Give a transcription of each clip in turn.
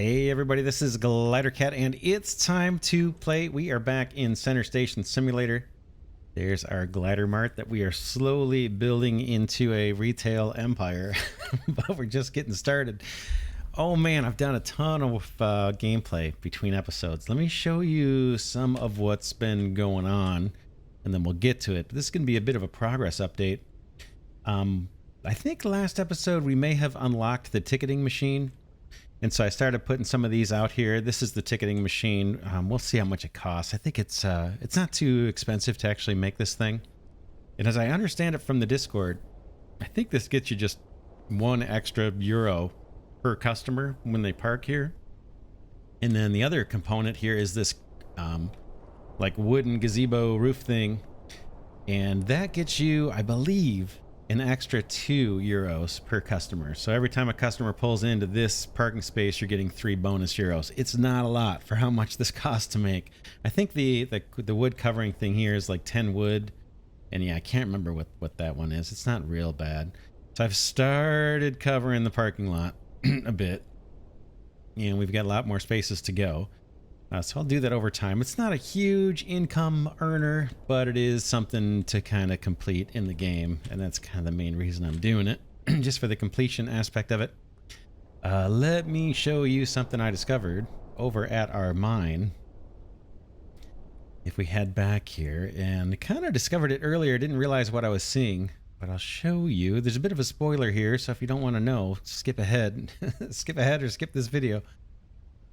Hey everybody, this is Glidercat and it's time to play. We are back in Center Station Simulator. There's our glider mart that we are slowly building into a retail empire, but we're just getting started. Oh man, I've done a ton of gameplay between episodes. Let me show you some of what's been going on and then we'll get to it. But this is going to be a bit of a progress update. I think last episode we may have unlocked the ticketing machine. And so I started putting some of these out here. This is the ticketing machine. We'll see how much it costs. I think it's not too expensive to actually make this thing. And as I understand it from the Discord, I think this gets you just €1 extra per customer when they park here. And then the other component here is this like wooden gazebo roof thing. And that gets you, I believe, an extra €2 per customer. So every time a customer pulls into this parking space, you're getting 3 bonus euros. It's not a lot for how much this costs to make. I think the wood covering thing here is like 10 wood. And yeah, I can't remember what that one is. It's not real bad. So I've started covering the parking lot a bit. And we've got a lot more spaces to go. So I'll do that over time. It's not a huge income earner, but it is something to kind of complete in the game. And that's kind of the main reason I'm doing it, just for the completion aspect of it. Let me show you something I discovered over at our mine. If we head back here, and kind of discovered it earlier, didn't realize what I was seeing, but I'll show you. There's a bit of a spoiler here, so if you don't want to know, skip ahead. Skip ahead or skip this video.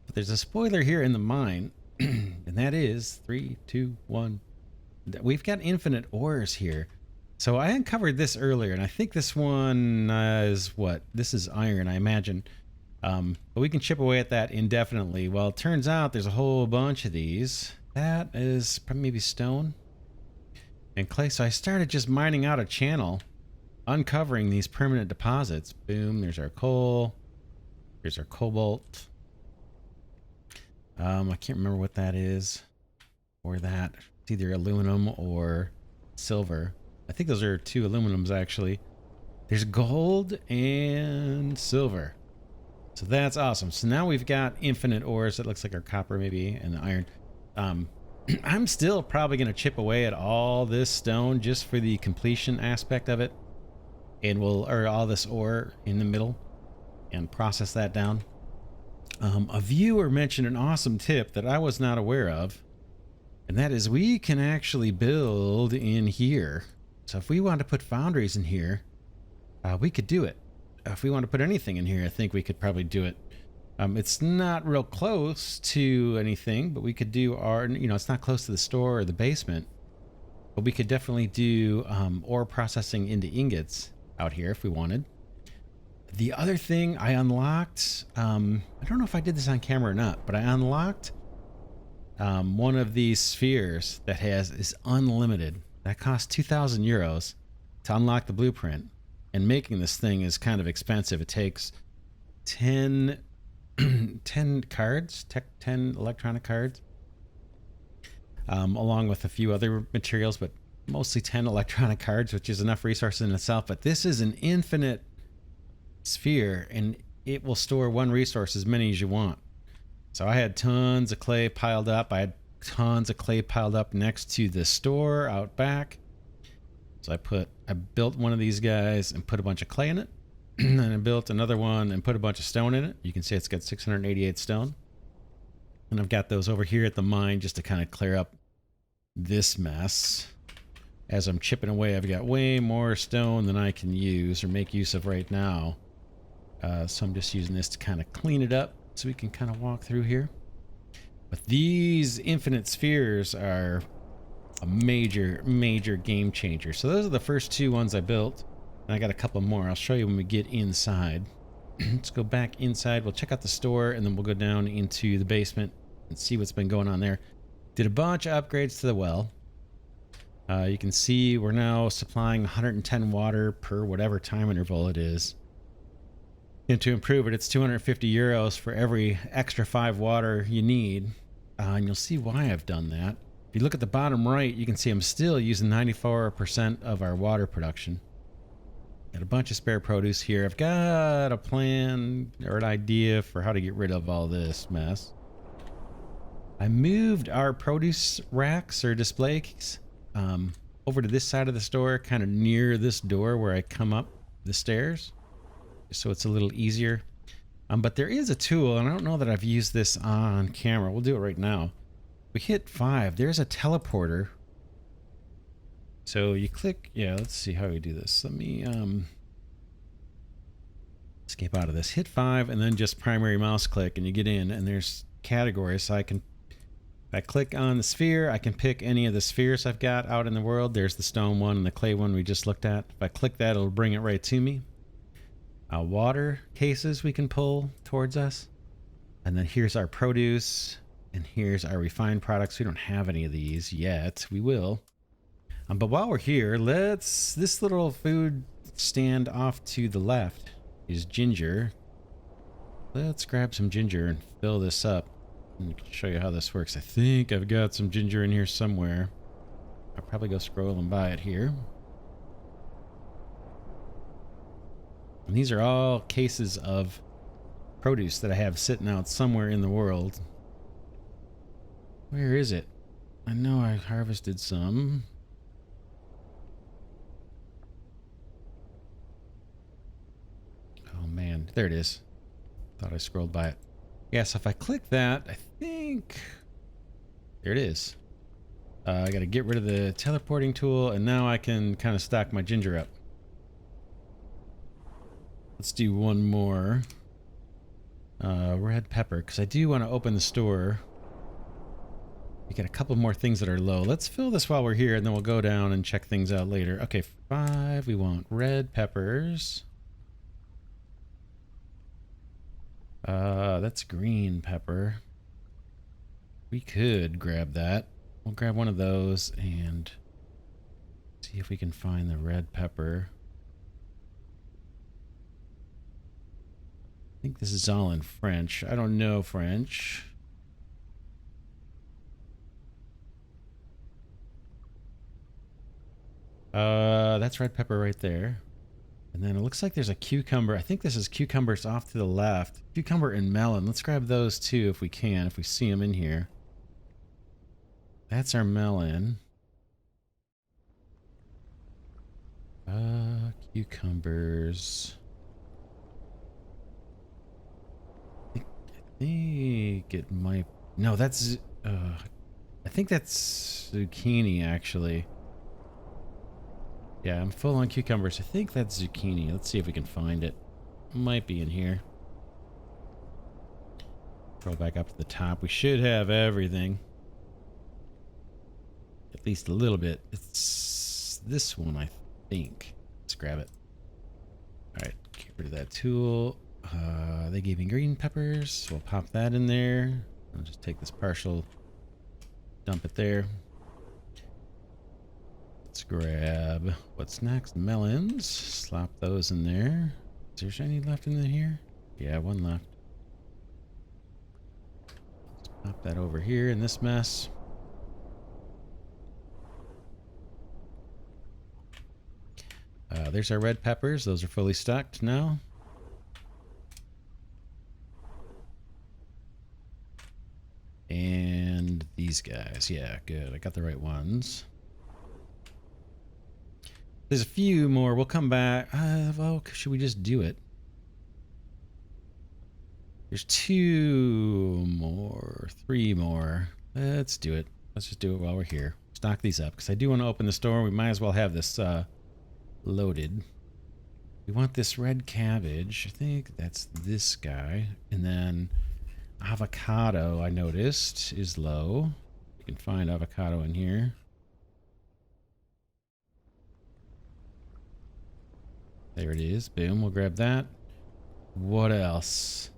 But there's a spoiler here in the mine, and that is 3, 2, 1. We've got infinite ores here. So I uncovered this earlier, and I think this one is what? This is iron, I imagine. But we can chip away at that indefinitely. Well, it turns out there's a whole bunch of these. That is maybe stone and clay. So I started just mining out a channel, uncovering these permanent deposits. Boom, there's our coal. Here's our cobalt. I can't remember what that is, or that. It's either aluminum or silver. I think those are 2 aluminums actually. There's gold and silver. So that's awesome. So now we've got infinite ores. It looks like our copper maybe and the iron. I'm still probably going to chip away at all this stone just for the completion aspect of it. And or all this ore in the middle and process that down. A viewer mentioned an awesome tip that I was not aware of, and that is we can actually build in here. So if we want to put foundries in here, we could do it. If we want to put anything in here, I think we could probably do it. It's not real close to anything, but we could do our, it's not close to the store or the basement, but we could definitely do ore processing into ingots out here if we wanted. The other thing I unlocked, I don't know if I did this on camera or not, but I unlocked one of these spheres that is unlimited. That costs €2,000 to unlock the blueprint. And making this thing is kind of expensive. It takes 10 cards, 10 electronic cards, along with a few other materials, but mostly 10 electronic cards, which is enough resources in itself. But this is an infinite sphere, and it will store 1 resource, as many as you want. So I had tons of clay piled up. I had tons of clay piled up next to the store out back. So I built one of these guys and put a bunch of clay in it. And then I built another one and put a bunch of stone in it. You can see it's got 688 stone. And I've got those over here at the mine just to kind of clear up this mess. As I'm chipping away, I've got way more stone than I can use or make use of right now. So I'm just using this to kind of clean it up so we can kind of walk through here. But these infinite spheres are a major game changer. So those are the first 2 ones I built. And I got a couple more. I'll show you when we get inside. Let's go back inside. We'll check out the store and then we'll go down into the basement and see what's been going on there. Did a bunch of upgrades to the well. You can see we're now supplying 110 water per whatever time interval it is. And to improve it, it's €250 for every extra 5 water you need. And you'll see why I've done that. If you look at the bottom right, you can see I'm still using 94% of our water production. Got a bunch of spare produce here. I've got a plan or an idea for how to get rid of all this mess. I moved our produce racks or displays over to this side of the store, kind of near this door where I come up the stairs, so it's a little easier. But there is a tool, and I don't know that I've used this on camera. We'll do it right now. We hit 5. There's a teleporter. So you click, yeah, let's see how we do this. Let me escape out of this. Hit 5 and then just primary mouse click and you get in, and there's categories. So if I click on the sphere, I can pick any of the spheres I've got out in the world. There's the stone one and the clay one we just looked at. If I click that, it'll bring it right to me. Water cases we can pull towards us. And then here's our produce, and here's our refined products. We don't have any of these yet. We will. But while we're here, this little food stand off to the left is ginger. Let's grab some ginger and fill this up and show you how this works. I think I've got some ginger in here somewhere. I'll probably go scroll and buy it here. And these are all cases of produce that I have sitting out somewhere in the world. Where is it? I know I harvested some. Oh man, there it is. Thought I scrolled by it. Yeah, so if I click that, I think... There it is. I gotta get rid of the teleporting tool, and now I can kind of stock my ginger up. Let's do one more. Red pepper, because I do want to open the store. We got a couple more things that are low. Let's fill this while we're here, and then we'll go down and check things out later. Okay, 5. We want red peppers. That's green pepper. We could grab that. We'll grab one of those and see if we can find the red pepper. I think this is all in French. I don't know French. That's red pepper right there. And then it looks like there's a cucumber. I think this is cucumbers off to the left. Cucumber and melon. Let's grab those too if we can, if we see them in here. That's our melon. Cucumbers. I think it might... No, that's... I think that's zucchini, actually. Yeah, I'm full on cucumbers. I think that's zucchini. Let's see if we can find it. Might be in here. Scroll back up to the top. We should have everything. At least a little bit. It's this one, I think. Let's grab it. Alright, get rid of that tool. They gave me green peppers, so we'll pop that in there. I'll just take this partial, dump it there. Let's grab what's next. Melons. Slop those in there. Is there any left in here? Yeah, one left. Let's pop that over here in this mess. There's our red peppers. Those are fully stocked now. And these guys. Yeah, good. I got the right ones. There's a few more. We'll come back. Well, should we just do it? There's 2 more. 3 more. Let's do it. Let's just do it while we're here. Stock these up, because I do want to open the store. We might as well have this loaded. We want this red cabbage. I think that's this guy. And then avocado, I noticed, is low. You can find avocado in here. There it is. Boom. We'll grab that. What else?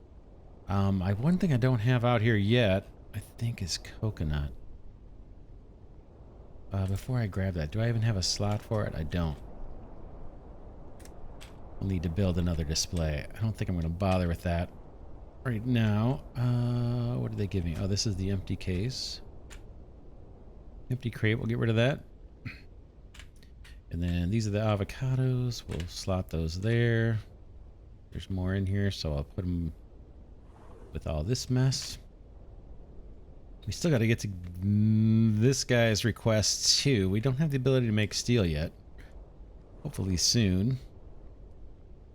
One thing I don't have out here yet, I think, is coconut. Before I grab that, do I even have a slot for it? I don't. I'll need to build another display. I don't think I'm going to bother with that right now. What did they give me? Oh, this is the empty case. Empty crate. We'll get rid of that. And then these are the avocados. We'll slot those there. There's more in here, so I'll put them with all this mess. We still got to get to this guy's request too. We don't have the ability to make steel yet. Hopefully soon.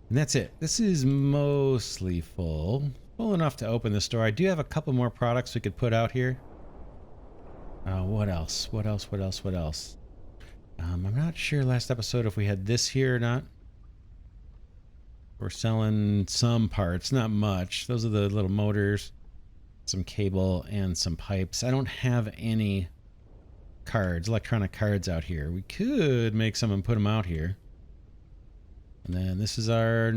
And that's it. This is mostly full. Full enough to open this door. I do have a couple more products we could put out here. What else? What else? What else? What else? I'm not sure last episode if we had this here or not. We're selling some parts, not much. Those are the little motors, some cable, and some pipes. I don't have any cards, electronic cards out here. We could make some and put them out here. And then this is our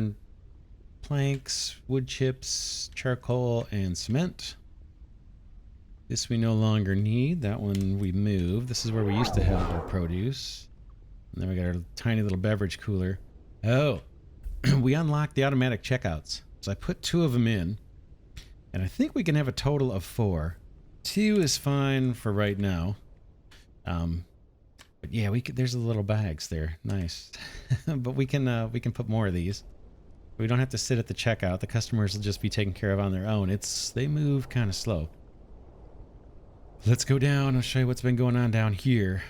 planks, wood chips, charcoal, and cement. This we no longer need. That one we moved. This is where we used to have our produce. And then we got our tiny little beverage cooler. Oh, we unlocked the automatic checkouts. So I put 2 of them in. And I think we can have a total of 4. 2 is fine for right now. But yeah, there's the little bags there. Nice. But we can put more of these. We don't have to sit at the checkout. The customers will just be taken care of on their own. They move kind of slow. Let's go down. I'll show you what's been going on down here.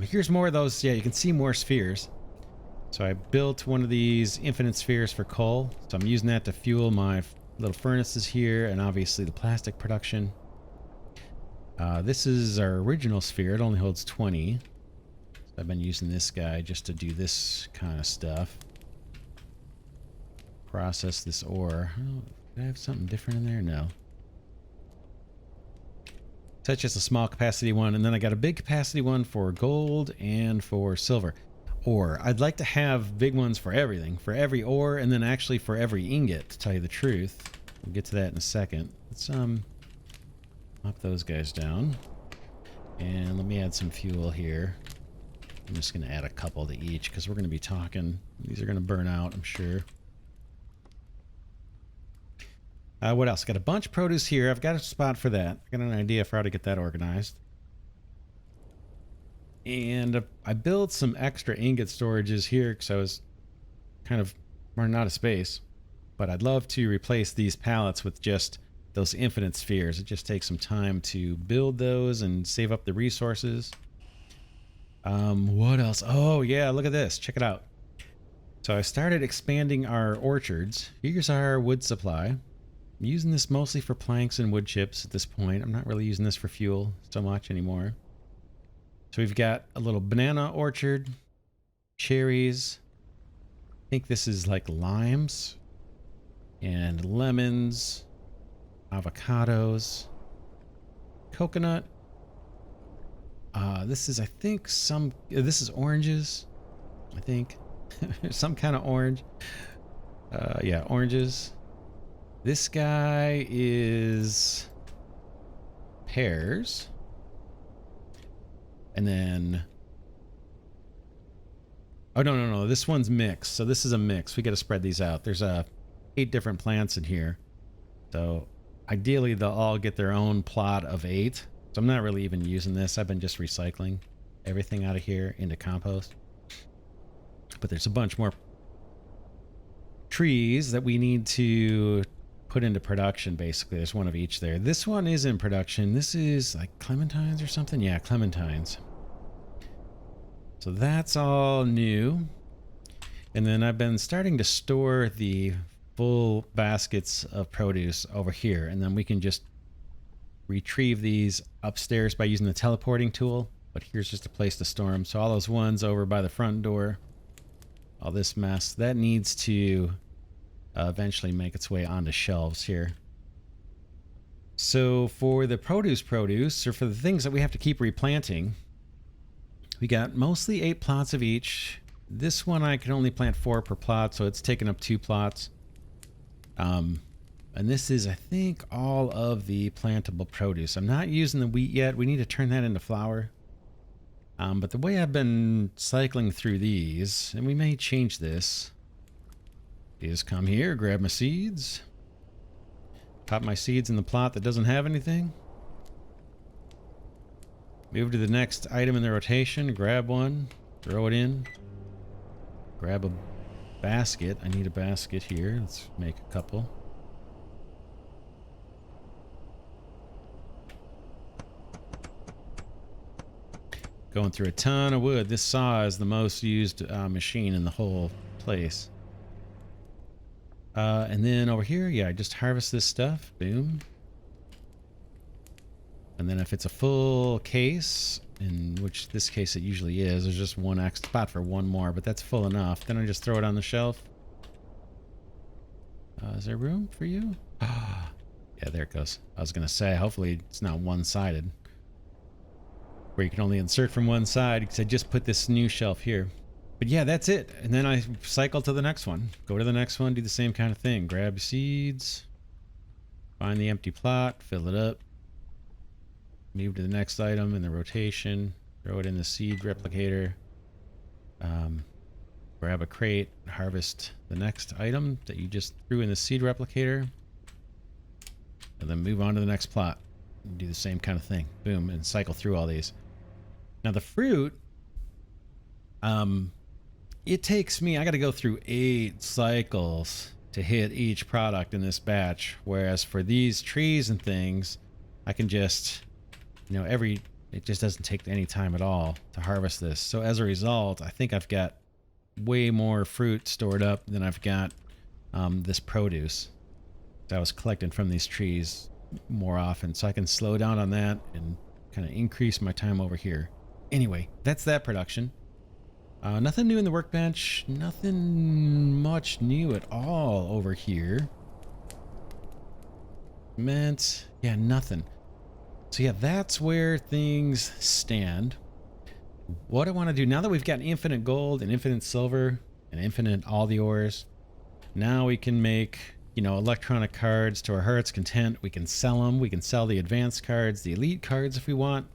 Here's more of those. Yeah, you can see more spheres. So I built one of these infinite spheres for coal. So I'm using that to fuel my little furnaces here, and obviously the plastic production. This is our original sphere. It only holds 20. So I've been using this guy just to do this kind of stuff. Process this ore. Oh, did I have something different in there? No. So that's just a small capacity one, and then I got a big capacity one for gold and for silver. Ore. I'd like to have big ones for everything, for every ore, and then actually for every ingot, to tell you the truth. We'll get to that in a second. Let's pop those guys down. And let me add some fuel here. I'm just going to add a couple to each because we're going to be talking. These are going to burn out, I'm sure. What else? Got a bunch of produce here. I've got a spot for that. I got an idea for how to get that organized. And I built some extra ingot storages here because I was kind of running out of space. But I'd love to replace these pallets with just those infinite spheres. It just takes some time to build those and save up the resources. What else? Oh, yeah, look at this. Check it out. So I started expanding our orchards. Here's our wood supply. I'm using this mostly for planks and wood chips at this point. I'm not really using this for fuel so much anymore. So we've got a little banana orchard, cherries. I think this is like limes and lemons, avocados, coconut. This is, I think, this is oranges, I think. Some kind of orange. Yeah, oranges. This guy is pears. And then... Oh, no. This one's mixed. So this is a mix. We got to spread these out. There's 8 different plants in here. So ideally, they'll all get their own plot of 8. So I'm not really even using this. I've been just recycling everything out of here into compost. But there's a bunch more trees that we need to put into production, basically. There's one of each there. This one is in production. This is like clementines or something. Yeah, clementines. So that's all new. And then I've been starting to store the full baskets of produce over here. And then we can just retrieve these upstairs by using the teleporting tool. But here's just a place to store them. So all those ones over by the front door, all this mess, that needs to eventually make its way onto shelves here. So for the produce, or for the things that we have to keep replanting, we got mostly 8 plots of each. This one I can only plant 4 per plot, so it's taken up 2 plots. And this is, I think, all of the plantable produce. I'm not using the wheat yet. We need to turn that into flour. But the way I've been cycling through these, and we may change this, is come here, grab my seeds, pop my seeds in the plot that doesn't have anything, move to the next item in the rotation, grab one, Throw it in. Grab a basket. I need a basket here. Let's make a couple. Going through a ton of wood. This saw is the most used machine in the whole place. And then over here, yeah, I just harvest this stuff. Boom. And then if it's a full case, in which this case it usually is, there's just one extra spot for one more, but that's full enough. Then I just throw it on the shelf. Is there room for you? Ah, yeah, there it goes. I was going to say, hopefully it's not one-sided, where you can only insert from one side, because I just put this new shelf here. But yeah, that's it. And then I cycle to the next one. Go to the next one, do the same kind of thing. Grab your seeds, find the empty plot, fill it up, move to the next item in the rotation, throw it in the seed replicator, grab a crate, harvest the next item that you just threw in the seed replicator, and then move on to the next plot. And do the same kind of thing. Boom, and cycle through all these. Now the fruit, it takes me, I got to go through 8 cycles to hit each product in this batch, whereas for these trees and things, I can just, you know, it just doesn't take any time at all to harvest this. So as a result, I think I've got way more fruit stored up than I've got this produce that I was collecting from these trees more often. So I can slow down on that and kind of increase my time over here. Anyway, that's that production. Nothing new in the workbench. Nothing much new at all over here. Meant, yeah, nothing. So yeah, that's where things stand. What I want to do, now that we've got infinite gold and infinite silver and infinite all the ores, now we can make, you know, electronic cards to our heart's content. We can sell them. We can sell the advanced cards, the elite cards if we want.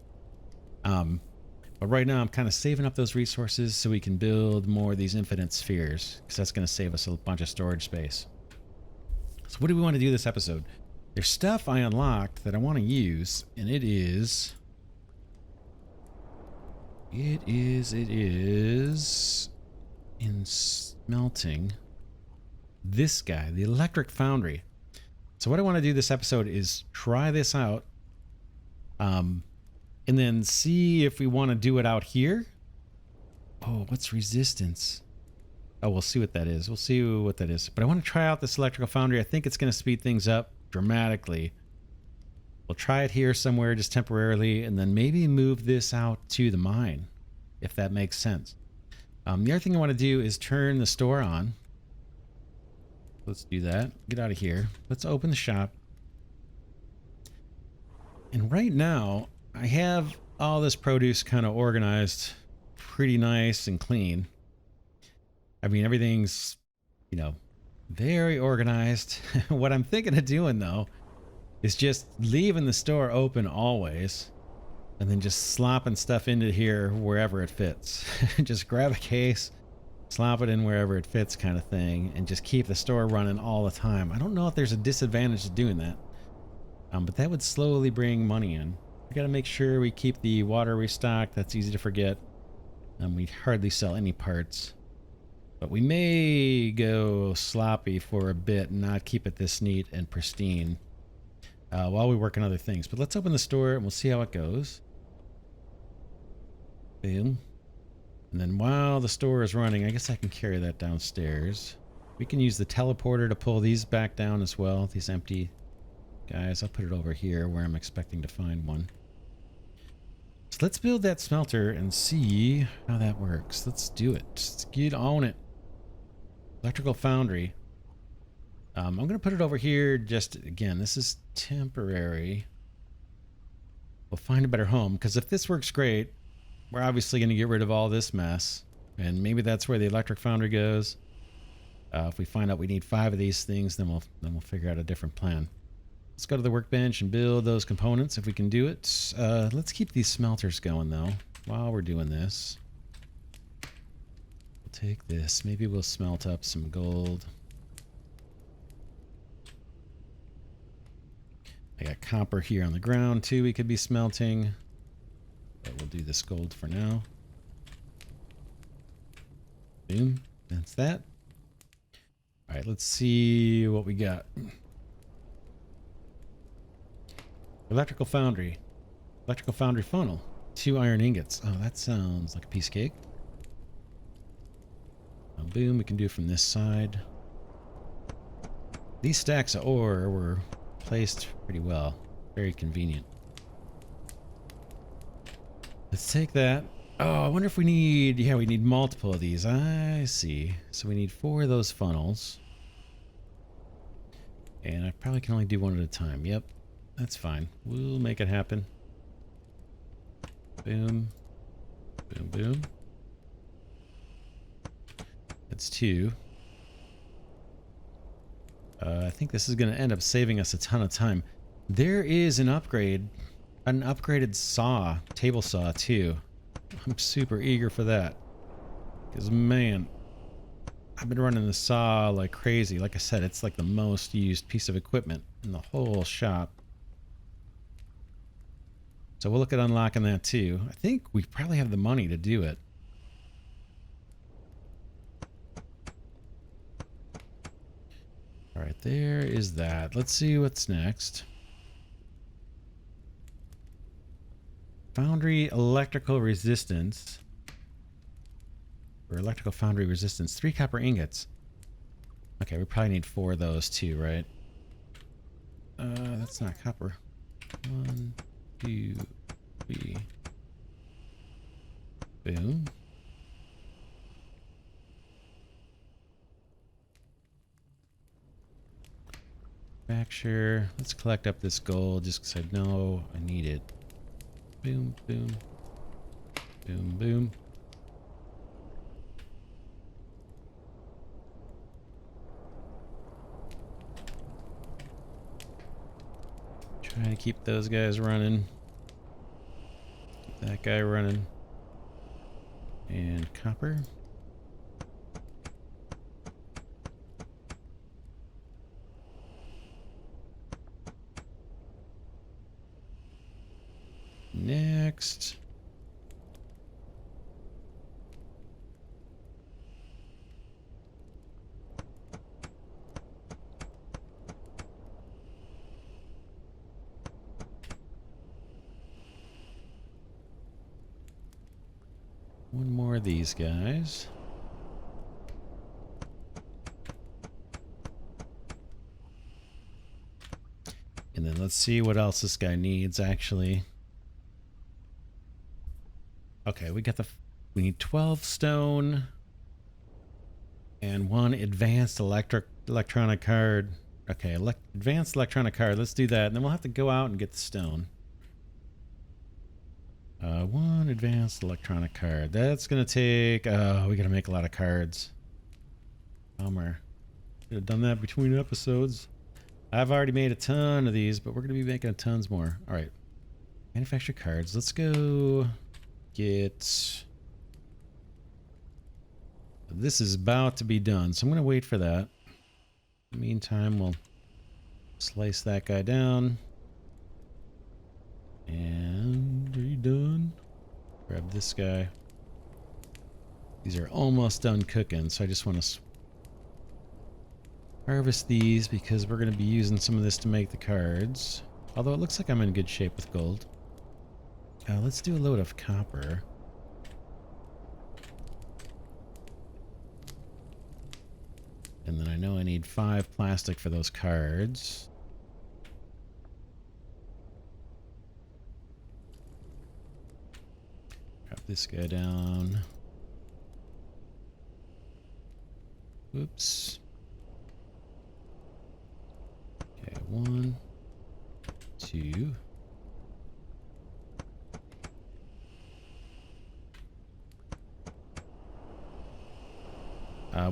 But right now I'm kind of saving up those resources so we can build more of these infinite spheres, because that's going to save us a bunch of storage space. So what do we want to do this episode? There's stuff I unlocked that I want to use, and it is in smelting. This guy, the electric foundry. So what I want to do this episode is try this out, and then see if we want to do it out here. Oh, what's resistance? Oh, we'll see what that is. We'll see what that is. But I want to try out this electrical foundry. I think it's going to speed things up dramatically. We'll try it here somewhere just temporarily, and then maybe move this out to the mine, if that makes sense. The other thing I want to do is turn the store on. Let's do that. Get out of here. Let's open the shop. And right now, I have all this produce kind of organized pretty nice and clean. I mean, everything's, you know, very organized. What I'm thinking of doing, though, is just leaving the store open always, and then just slopping stuff into here wherever it fits. Just grab a case, slop it in wherever it fits kind of thing, and just keep the store running all the time. I don't know if there's a disadvantage to doing that, but that would slowly bring money in. We got to make sure we keep the water restocked. That's easy to forget. We hardly sell any parts. But we may go sloppy for a bit and not keep it this neat and pristine while we work on other things. But let's open the store and we'll see how it goes. Boom. And then while the store is running, I guess I can carry that downstairs. We can use the teleporter to pull these back down as well, these empty guys. I'll put it over here where I'm expecting to find one. So let's build that smelter and see how that works. Let's do it. Let's get on it. Electrical foundry. I'm going to put it over here. Just again, this is temporary. We'll find a better home, because if this works great, we're obviously going to get rid of all this mess, and maybe that's where the electric foundry goes. If we find out we need 5 of these things, then we'll figure out a different plan. Let's go to the workbench and build those components if we can do it. Let's keep these smelters going, though, while we're doing this. We'll take this. Maybe we'll smelt up some gold. I got copper here on the ground, too, we could be smelting. But we'll do this gold for now. Boom. That's that. All right, let's see what we got. Electrical foundry. Electrical foundry funnel. 2 iron ingots. Oh, that sounds like a piece of cake. Boom, we can do it from this side. These stacks of ore were placed pretty well. Very convenient. Let's take that. Oh, I wonder if we need... Yeah, we need multiple of these. I see. So we need 4 of those funnels. And I probably can only do 1 at a time. Yep, that's fine. We'll make it happen. Boom. Boom, boom. That's 2. I think this is going to end up saving us a ton of time. There is an upgrade. An upgraded saw. Table saw, too. I'm super eager for that. Because, man... I've been running the saw like crazy. Like I said, it's like the most used piece of equipment in the whole shop. So we'll look at unlocking that too. I think we probably have the money to do it. All right, there is that. Let's see what's next. Foundry electrical resistance. Or electrical foundry resistance. 3 copper ingots. Okay, we probably need 4 of those too, right? That's not copper. 1, 2, 3. Boom. Fracture. Let's collect up this gold just because I know I need it. Boom, boom. Boom, boom. Trying to keep those guys running. Keep that guy running. And copper. Next. One more of these guys. And then let's see what else this guy needs, actually. Okay, we need 12 stone and 1 advanced electronic card. Okay, advanced electronic card. Let's do that, and then we'll have to go out and get the stone. 1 advanced electronic card. That's gonna take... Oh, we gotta make a lot of cards. Bummer. Could have done that between episodes. I've already made a ton of these, but we're gonna be making tons more. All right. Manufacture cards. Let's go get... This is about to be done, so I'm gonna wait for that. In the meantime, we'll slice that guy down. And are you done? Grab this guy. These are almost done cooking, so I just want to harvest these because we're going to be using some of this to make the cards. Although it looks like I'm in good shape with gold. Let's do a load of copper. And then I know I need 5 plastic for those cards. Drop this guy down. Oops. Okay, 1, 2.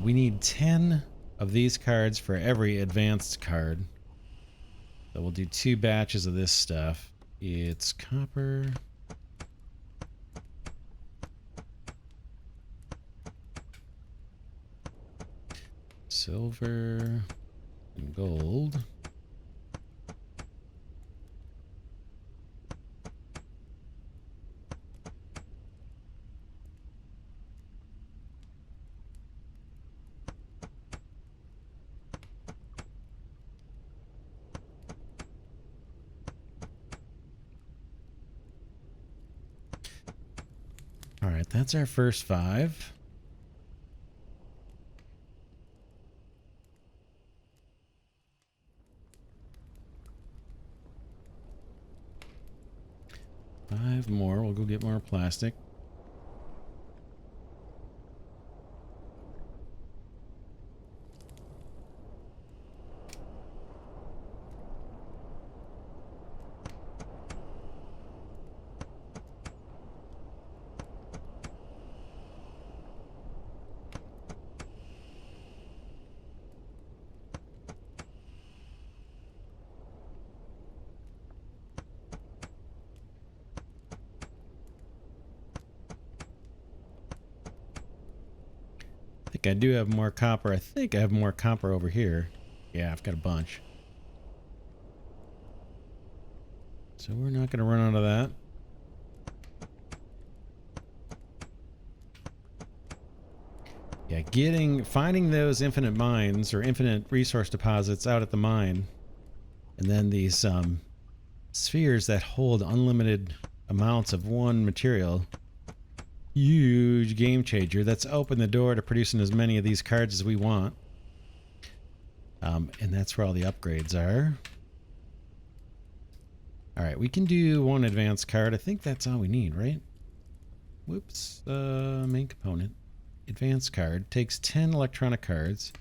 We need 10 of these cards for every advanced card. So we'll do 2 batches of this stuff. It's copper. Silver and gold. But that's our first 5. Five more. We'll go get more plastic. I think I do have more copper. I think I have more copper over here. Yeah, I've got a bunch. So we're not going to run out of that. Yeah, finding those infinite mines or infinite resource deposits out at the mine, and then these spheres that hold unlimited amounts of one material. Huge game changer. That's opened the door to producing as many of these cards as we want. And that's where all the upgrades are. Alright, we can do one advanced card. I think that's all we need, right? Whoops. Main component. Advanced card. Takes 10 electronic cards.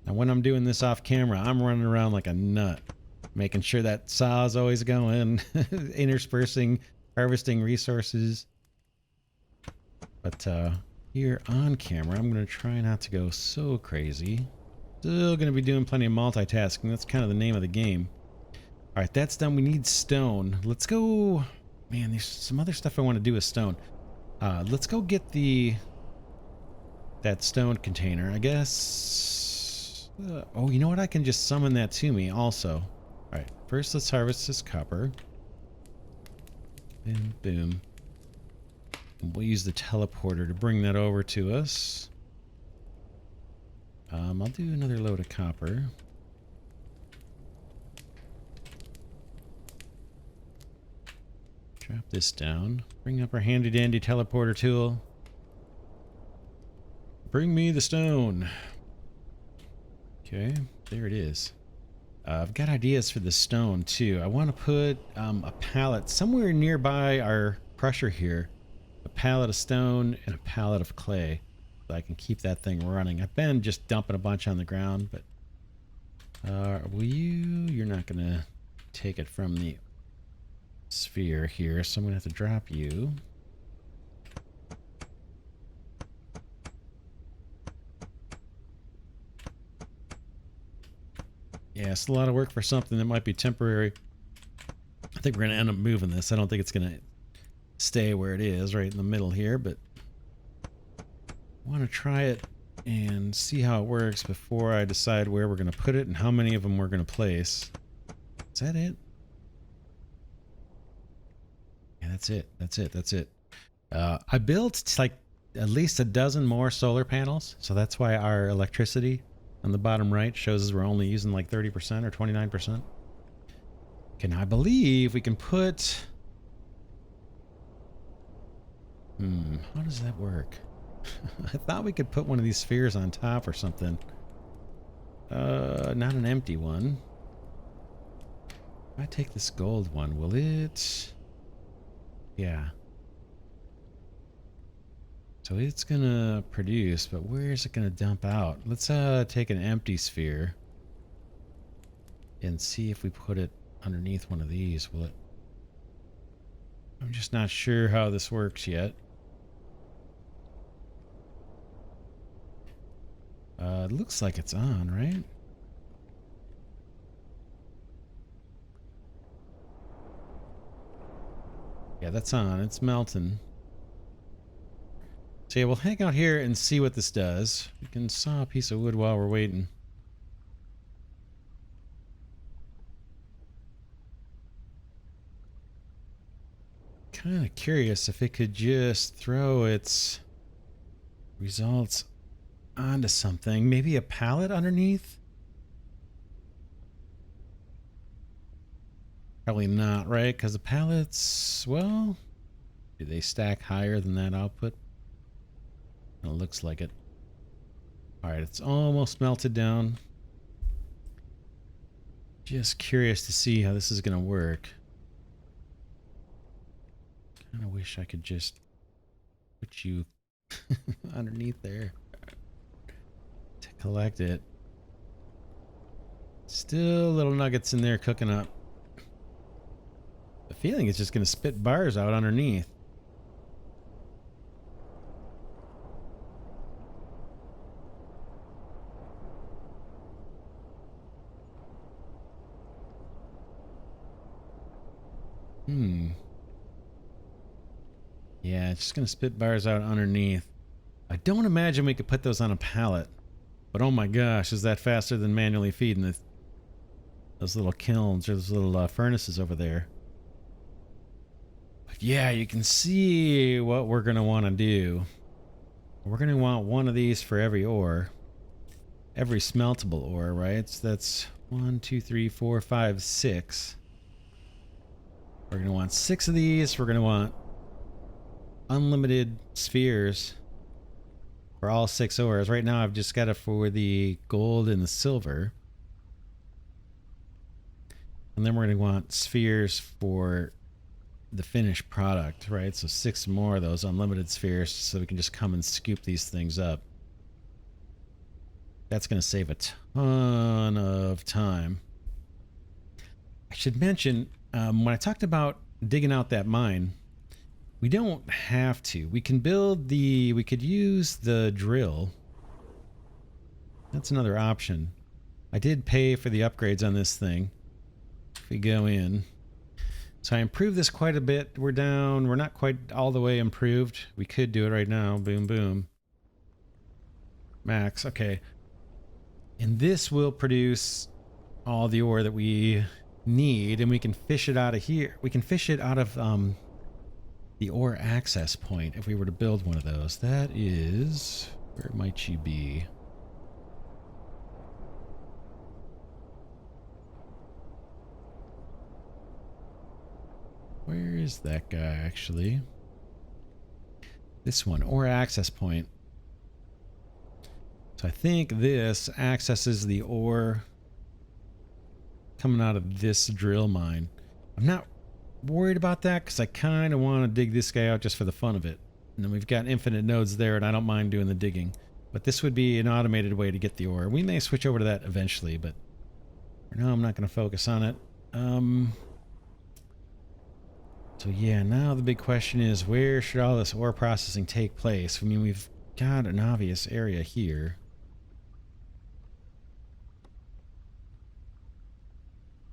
Now when I'm doing this off camera, I'm running around like a nut, making sure that saw's always going, interspersing, harvesting resources. But here on camera, I'm going to try not to go so crazy. Still going to be doing plenty of multitasking. That's kind of the name of the game. All right, that's done. We need stone. Let's go. Man, there's some other stuff I want to do with stone. Let's go get that stone container, I guess. Oh, you know what? I can just summon that to me also. All right, first let's harvest this copper. Boom, boom. And we'll use the teleporter to bring that over to us. I'll do another load of copper. Drop this down. Bring up our handy dandy teleporter tool. Bring me the stone. Okay, there it is. I've got ideas for the stone too. I want to put a pallet somewhere nearby our crusher here. A pallet of stone and a pallet of clay. So I can keep that thing running. I've been just dumping a bunch on the ground, but will you? You're not going to take it from the sphere here, so I'm going to have to drop you. Yeah, it's a lot of work for something that might be temporary. I think we're going to end up moving this. I don't think it's going to stay where it is, right in the middle here, but I want to try it and see how it works before I decide where we're going to put it and how many of them we're going to place. Is that it? Yeah, that's it. That's it. That's it. I built like at least a dozen more solar panels, so that's why our electricity on the bottom right shows us we're only using like 30% or 29%. Okay, now I believe we can put... how does that work? I thought we could put one of these spheres on top or something. Not an empty one. If I take this gold one, will it... Yeah. So it's gonna produce, but where is it gonna dump out? Let's take an empty sphere and see if we put it underneath one of these. Will it? I'm just not sure how this works yet. It looks like it's on, right? Yeah, that's on. It's melting. So yeah, we'll hang out here and see what this does. We can saw a piece of wood while we're waiting. Kind of curious if it could just throw its results onto something. Maybe a pallet underneath? Probably not, right? Because the pallets, well, do they stack higher than that output? It looks like it. All right, it's almost melted down. Just curious to see how this is going to work. Kind of wish I could just put you underneath there to collect it. Still little nuggets in there cooking up. The feeling it's just going to spit bars out underneath. Yeah, it's just going to spit bars out underneath. I don't imagine we could put those on a pallet. But oh my gosh, is that faster than manually feeding those little kilns or those little furnaces over there. But yeah, you can see what we're going to want to do. We're going to want one of these for every ore. Every smeltable ore, right? So that's 1, 2, 3, 4, 5, 6. We're going to want 6 of these. We're going to want unlimited spheres for all 6 ores. Right now I've just got it for the gold and the silver. And then we're going to want spheres for the finished product, right? So 6 more of those unlimited spheres so we can just come and scoop these things up. That's going to save a ton of time. I should mention, when I talked about digging out that mine, we don't have to. We can we could use the drill. That's another option. I did pay for the upgrades on this thing. If we go in. So I improved this quite a bit. We're down. We're not quite all the way improved. We could do it right now. Boom, boom. Max. Okay. And this will produce all the ore that we need, and we can fish it out of here. We can fish it out of the ore access point if we were to build one of those. That is... Where might you be? Where is that guy, actually? This one, ore access point. So I think this accesses the ore coming out of this drill mine. I'm not worried about that because I kind of want to dig this guy out just for the fun of it. And then we've got infinite nodes there, and I don't mind doing the digging. But this would be an automated way to get the ore. We may switch over to that eventually, but for now I'm not going to focus on it. So yeah, now the big question is, where should all this ore processing take place? I mean, we've got an obvious area here.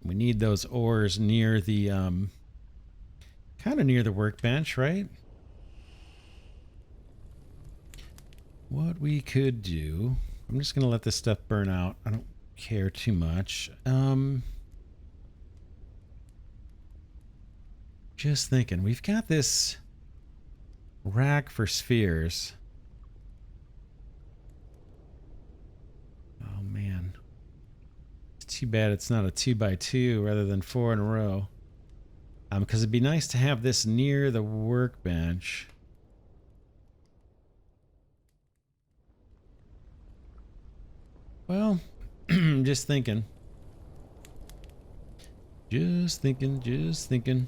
We need those ores near the, kind of near the workbench, right? What we could do, I'm just going to let this stuff burn out. I don't care too much. Just thinking, we've got this rack for spheres. Oh man. It's too bad it's not a 2x2 rather than 4 in a row. Because it'd be nice to have this near the workbench. Well, just thinking. Just thinking.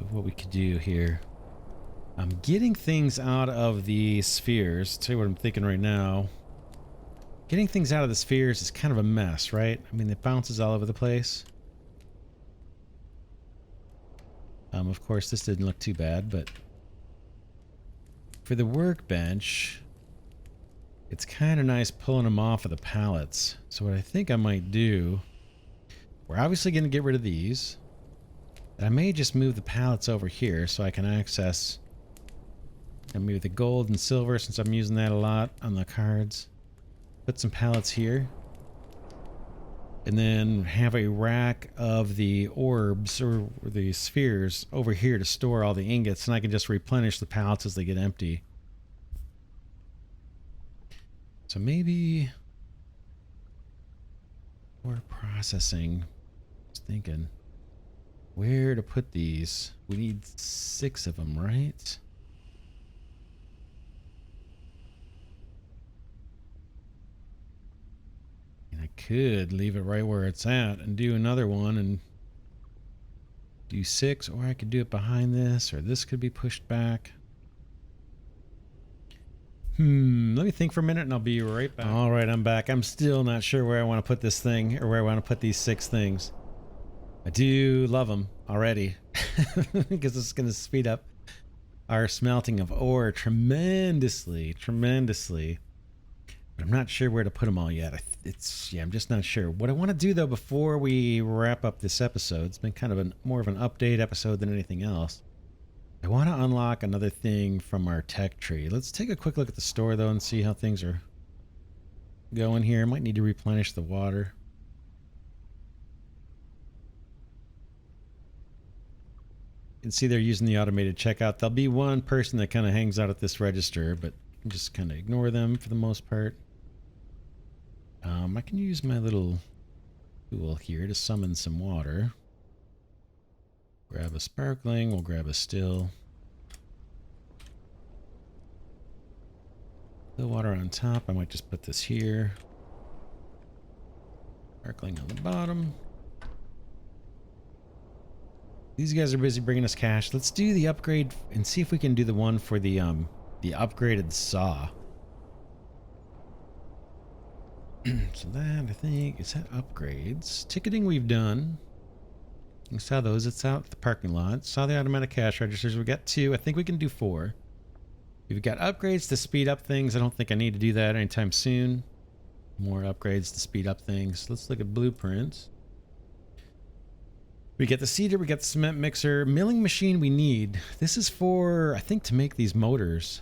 Of what we could do here. I'm getting things out of the spheres. Tell you what I'm thinking right now. Getting things out of the spheres is kind of a mess, right? I mean, it bounces all over the place. Of course, this didn't look too bad, but for the workbench, it's kind of nice pulling them off of the pallets. So what I think I might do, we're obviously going to get rid of these. I may just move the pallets over here so I can access maybe the gold and silver, since I'm using that a lot on the cards. Put some pallets here. And then have a rack of the orbs or the spheres over here to store all the ingots, and I can just replenish the pallets as they get empty. So maybe for processing, I was thinking where to put these. We need 6 of them, right? And I could leave it right where it's at and do another one and do 6, or I could do it behind this, or this could be pushed back. Let me think for a minute and I'll be right back. All right, I'm back. I'm still not sure where I want to put this thing, or where I want to put these 6 things. I do love them already because it's going to speed up our smelting of ore tremendously. But I'm not sure where to put them all yet. I'm just not sure. What I want to do though, before we wrap up this episode, it's been kind of more of an update episode than anything else. I want to unlock another thing from our tech tree. Let's take a quick look at the store though and see how things are going here. Might need to replenish the water. You can see they're using the automated checkout. There'll be one person that kind of hangs out at this register, but you can just kind of ignore them for the most part. I can use my little tool here to summon some water. Grab a sparkling, we'll grab a still. The water on top, I might just put this here. Sparkling on the bottom. These guys are busy bringing us cash. Let's do the upgrade and see if we can do the one for the upgraded saw. So that, I think, is that upgrades. Ticketing we've done. You saw those. It's out at the parking lot. Saw the automatic cash registers. We got 2. I think we can do 4. We've got upgrades to speed up things. I don't think I need to do that anytime soon. More upgrades to speed up things. Let's look at blueprints. We get the seeder, we get the cement mixer, milling machine we need. This is for, I think, to make these motors.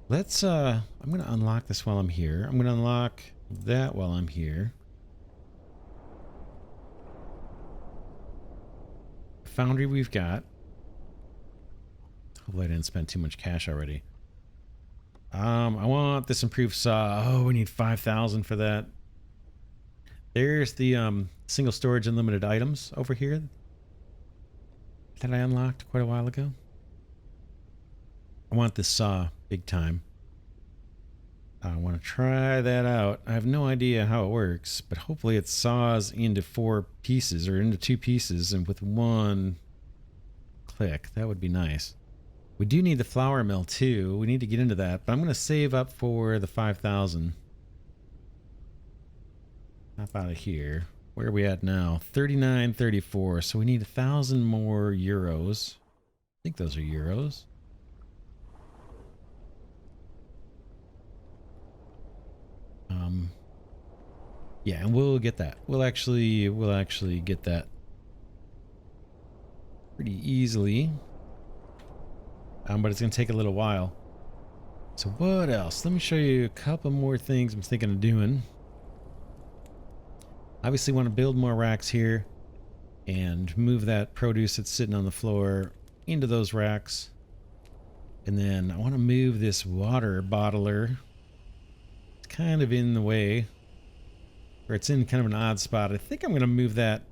Let's, I'm going to unlock this while I'm here. I'm going to unlock that while I'm here. Foundry we've got. Hopefully I didn't spend too much cash already. I want this improved saw. Oh, we need 5,000 for that. There's the single storage unlimited items over here that I unlocked quite a while ago. I want this saw big time. I want to try that out. I have no idea how it works, but hopefully it saws into 4 pieces or into 2 pieces and with 1 click. That would be nice. We do need the flour mill too. We need to get into that, but I'm going to save up for the 5,000. Hop out of here. Where are we at now? 39.34. So we need 1,000 more euros. I think those are euros. Yeah, and we'll get that. We'll actually get that pretty easily. But it's gonna take a little while. So what else? Let me show you a couple more things I'm thinking of doing. Obviously want to build more racks here and move that produce that's sitting on the floor into those racks. And then I want to move this water bottler. It's kind of in the way, or it's in kind of an odd spot. I think I'm going to move that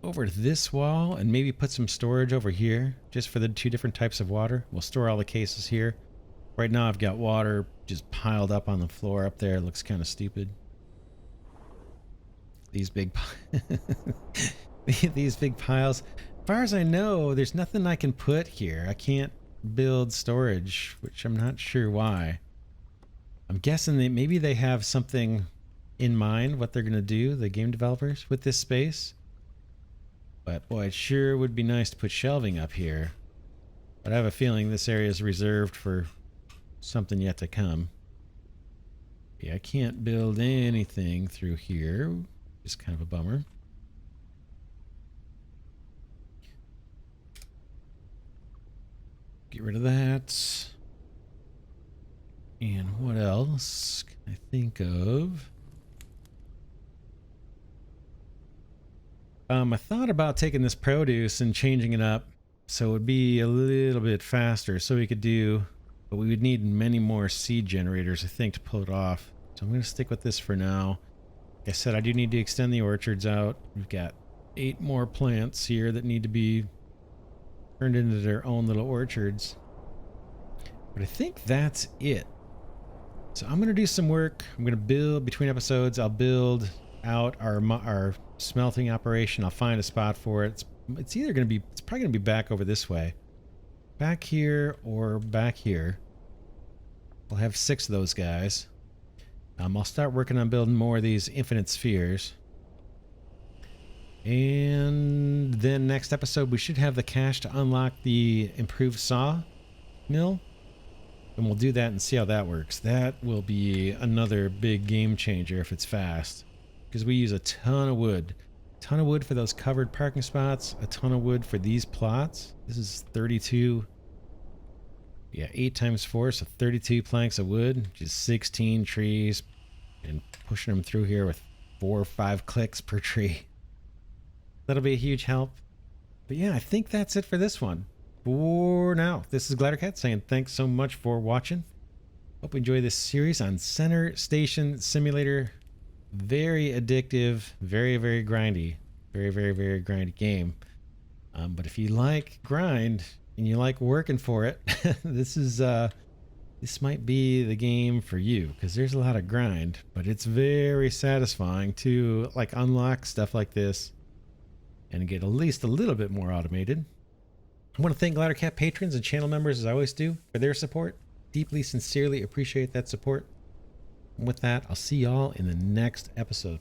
over to this wall and maybe put some storage over here just for the 2 different types of water. We'll store all the cases here. Right now I've got water just piled up on the floor up there. It looks kind of stupid. These big these big piles. As far as I know, there's nothing I can put here. I can't build storage, which I'm not sure why. I'm guessing that maybe they have something in mind what they're going to do, the game developers, with this space. But boy, it sure would be nice to put shelving up here. But I have a feeling this area is reserved for something yet to come. Yeah, I can't build anything through here. Just kind of a bummer. Get rid of that. And what else can I think of? I thought about taking this produce and changing it up so it would be a little bit faster so we could do, but we would need many more seed generators, I think, to pull it off. So I'm going to stick with this for now. Like I said, I do need to extend the orchards out. We've got 8 more plants here that need to be turned into their own little orchards. But I think that's it. So I'm going to do some work. I'm going to build between episodes. I'll build out our smelting operation. I'll find a spot for it. It's either going to be, it's probably going to be back over this way. Back here or back here. I'll have 6 of those guys. I'll start working on building more of these infinite spheres. And then next episode, we should have the cash to unlock the improved saw mill. And we'll do that and see how that works. That will be another big game changer if it's fast. Because we use a ton of wood. A ton of wood for those covered parking spots. A ton of wood for these plots. This is 32. Yeah, 8 times 4, so 32 planks of wood. Which is 16 trees. And pushing them through here with 4 or 5 clicks per tree. That'll be a huge help. But yeah, I think that's it for this one. For now, this is Glidercat saying thanks so much for watching. Hope you enjoy this series on Center Station Simulator. Very addictive, very, very grindy. Very, very, very grindy game. But if you like grind and you like working for it, this might be the game for you, because there's a lot of grind, but it's very satisfying to like unlock stuff like this and get at least a little bit more automated. I want to thank Glidercat patrons and channel members, as I always do, for their support. Deeply, sincerely appreciate that support. And with that, I'll see y'all in the next episode.